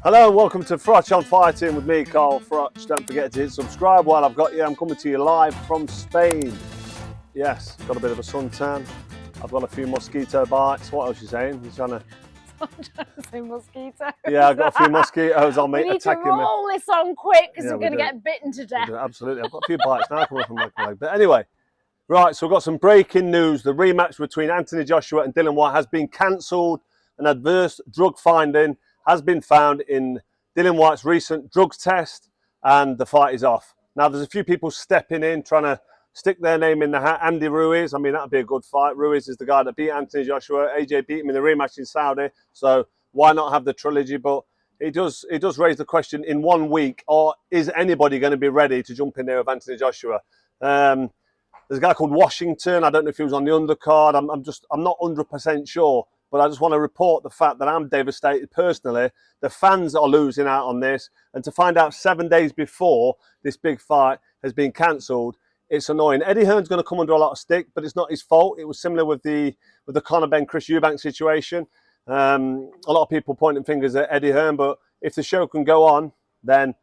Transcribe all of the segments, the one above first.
Hello and welcome to Froch on Fighting with me, Carl Froch. Don't forget to hit subscribe while I've got you. I'm coming to you live from Spain. Yes, got a bit of a suntan. I've got a few mosquito bites. What else are you saying? You're trying to... I'm trying to say mosquito. Yeah, I've got a few mosquitoes on me. We need to roll this on quick because we're going to get bitten to death. Absolutely. I've got a few bites now coming from my leg. But anyway, right, so we've got some breaking news. The rematch between Anthony Joshua and Dillian Whyte has been cancelled. An adverse drug finding has been found in Dillian Whyte's recent drugs test, and the fight is off. Now, there's a few people stepping in, trying to stick their name in the hat. Andy Ruiz, I mean, that'd be a good fight. Ruiz is the guy that beat Anthony Joshua. AJ beat him in the rematch in Saudi, so why not have the trilogy? But it does raise the question, in 1 week, or is anybody going to be ready to jump in there with Anthony Joshua? There's a guy called Washington. I don't know if he was on the undercard. I'm not 100% sure. But I just want to report the fact that I'm devastated personally. The fans are losing out on this. And to find out 7 days before this big fight has been cancelled, it's annoying. Eddie Hearn's going to come under a lot of stick, but it's not his fault. It was similar with the Conor Benn, Chris Eubank situation. A lot of people pointing fingers at Eddie Hearn, but if the show can go on, then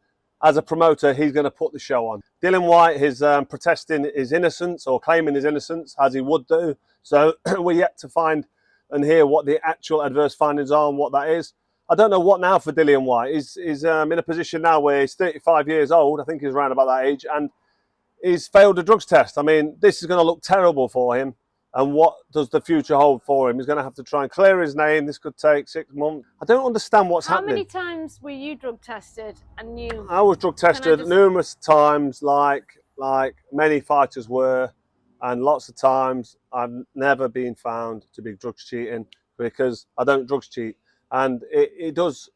as a promoter, he's going to put the show on. Dillian Whyte is protesting his innocence, or claiming his innocence, as he would do. So we're yet to find and hear what the actual adverse findings are and what that is. I don't know what now for Dillian Whyte. He's in a position now where he's 35 years old. I think he's around about that age, and he's failed a drugs test. I mean, this is going to look terrible for him. And what does the future hold for him? He's going to have to try and clear his name. This could take 6 months. I don't understand what's happening. How many times were you drug tested? And you? I was drug tested numerous times, like many fighters were. And lots of times I've never been found to be drugs cheating, because I don't drugs cheat. And it does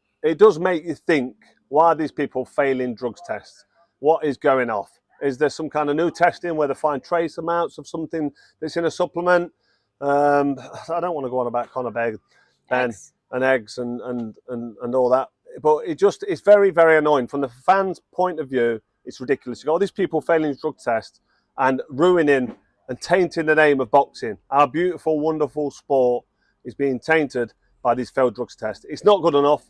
make you think, why are these people failing drugs tests? What is going off? Is there some kind of new testing where they find trace amounts of something that's in a supplement? I don't want to go on about Conor Benn and eggs and all that. But it's very, very annoying. From the fans' point of view, it's ridiculous. You've got all these people failing drug tests and ruining and tainting the name of boxing. Our beautiful, wonderful sport is being tainted by these failed drugs tests. It's not good enough,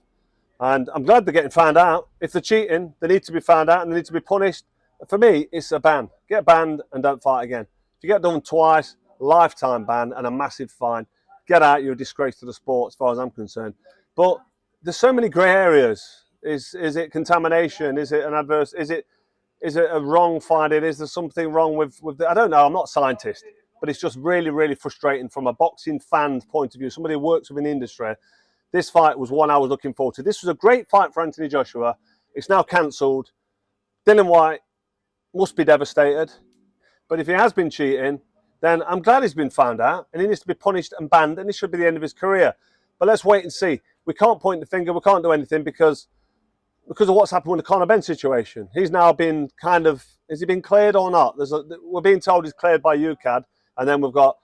and I'm glad they're getting found out. If they're cheating, they need to be found out and they need to be punished. For me, it's a ban. Get banned and don't fight again. If you get done twice, lifetime ban and a massive fine. Get out, you're a disgrace to the sport as far as I'm concerned. But there's so many grey areas. Is it contamination? Is it an adverse? Is it a wrong finding? Is there something wrong with I don't know. I'm not a scientist, but it's just really, really frustrating from a boxing fan point of view. Somebody who works within the industry. This fight was one I was looking forward to. This was a great fight for Anthony Joshua. It's now cancelled. Dillian Whyte must be devastated. But if he has been cheating, then I'm glad he's been found out, and he needs to be punished and banned, and this should be the end of his career. But let's wait and see. We can't point the finger. We can't do anything because of what's happened with the Conor Benn situation. He's now been has he been cleared or not? We're being told he's cleared by UCAD, and then we've got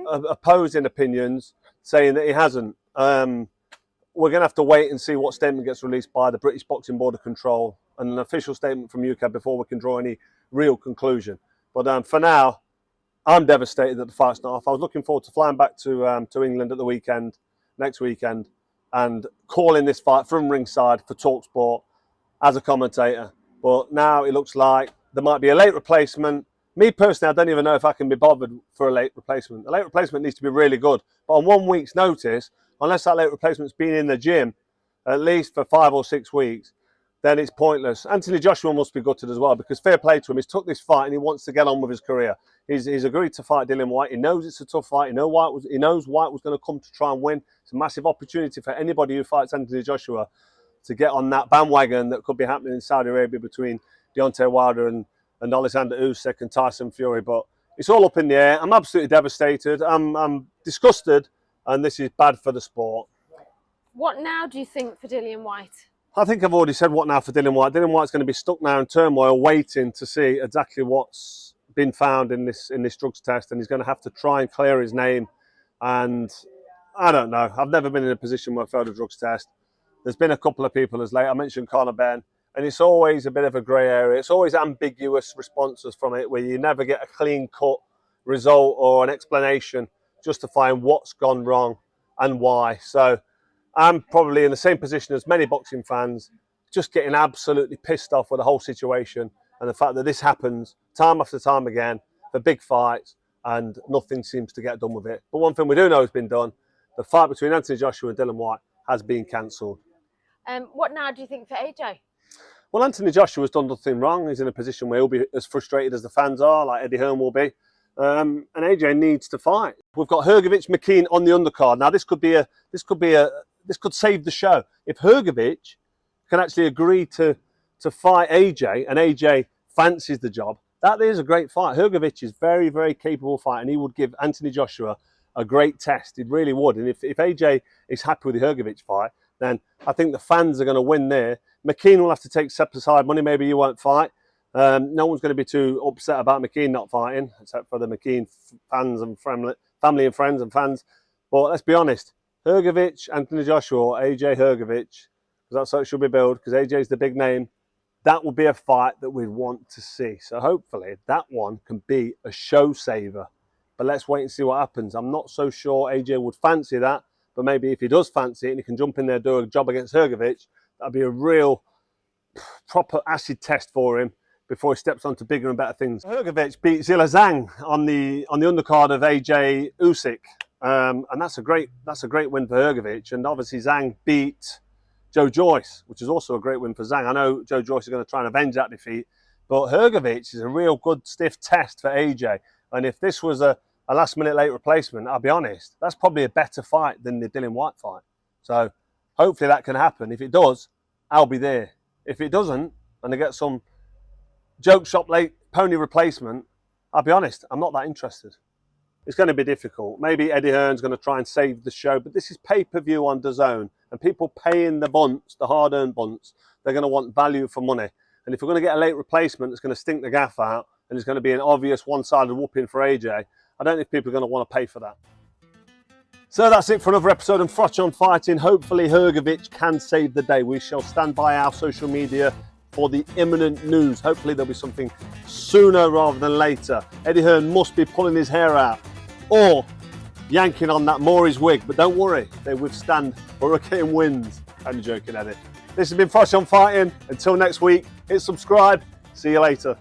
opposing opinions saying that he hasn't. We're going to have to wait and see what statement gets released by the British Boxing Board of Control and an official statement from UCAD before we can draw any real conclusion. But for now, I'm devastated that the fight's not off. I was looking forward to flying back to England at the next weekend, and calling this fight from ringside for TalkSport as a commentator. But now it looks like there might be a late replacement. Me personally, I don't even know if I can be bothered for a late replacement. A late replacement needs to be really good. But on 1 week's notice, unless that late replacement's been in the gym at least for 5 or 6 weeks, then it's pointless. Anthony Joshua must be gutted as well, because fair play to him. He's took this fight and he wants to get on with his career. He's agreed to fight Dillian Whyte. He knows it's a tough fight. He knows Whyte was going to come to try and win. It's a massive opportunity for anybody who fights Anthony Joshua to get on that bandwagon that could be happening in Saudi Arabia between Deontay Wilder and Alexander Usyk and Tyson Fury. But it's all up in the air. I'm absolutely devastated. I'm disgusted, and this is bad for the sport. What now do you think for Dillian Whyte? I think I've already said what now for Dillian Whyte. Dillian Whyte's going to be stuck now in turmoil, waiting to see exactly what's been found in this drugs test, and he's going to have to try and clear his name. And I don't know. I've never been in a position where I failed a drugs test. There's been a couple of people as late. I mentioned Conor Benn, and it's always a bit of a grey area. It's always ambiguous responses from it, where you never get a clean-cut result or an explanation justifying what's gone wrong and why. So I'm probably in the same position as many boxing fans, just getting absolutely pissed off with the whole situation and the fact that this happens time after time again for big fights and nothing seems to get done with it. But one thing we do know has been done: the fight between Anthony Joshua and Dillian Whyte has been cancelled. What now do you think for AJ? Well, Anthony Joshua's done nothing wrong. He's in a position where he'll be as frustrated as the fans are, like Eddie Hearn will be. And AJ needs to fight. We've got Hrgovic, McKean on the undercard. Now, this could save the show if Hrgovic can actually agree to fight AJ, and AJ fancies the job. That is a great fight. Hrgovic is very, very capable fight, and he would give Anthony Joshua a great test. He really would. And if AJ is happy with the Hrgovic fight, then I think the fans are going to win there. McKean will have to take step-aside money. Maybe you won't fight. No one's going to be too upset about McKean not fighting, except for the McKean fans and family and friends and fans. But let's be honest, Hrgovic, Anthony Joshua, or AJ Hrgovic, because that's how it should be billed, because AJ's the big name, that will be a fight that we'd want to see. So hopefully that one can be a show saver. But let's wait and see what happens. I'm not so sure AJ would fancy that, but maybe if he does fancy it and he can jump in there and do a job against Hrgovic, that'd be a real proper acid test for him before he steps on to bigger and better things. Hrgovic beat Zhilei Zhang on the undercard of AJ Usyk, and that's a great win for Hrgovic. And obviously Zhang beat Joe Joyce, which is also a great win for Zhang. I know Joe Joyce is going to try and avenge that defeat, but Hrgovic is a real good stiff test for AJ. And if this was a last-minute late replacement, I'll be honest, that's probably a better fight than the Dillian Whyte fight. So hopefully that can happen. If it does, I'll be there. If it doesn't, and they get some joke shop late pony replacement, I'll be honest, I'm not that interested. It's going to be difficult. Maybe Eddie Hearn's going to try and save the show, but this is pay-per-view on DAZN, and people paying the bunts, the hard-earned bunts, they're going to want value for money. And if we're going to get a late replacement that's going to stink the gaff out, and it's going to be an obvious one-sided whooping for AJ, I don't think people are going to want to pay for that. So that's it for another episode of Froch on Fighting. Hopefully Hrgovic can save the day. We shall stand by our social media for the imminent news. Hopefully there'll be something sooner rather than later. Eddie Hearn must be pulling his hair out or yanking on that Maury's wig. But don't worry, they withstand hurricane winds. I'm joking, Eddie. This has been Froch on Fighting. Until next week, hit subscribe. See you later.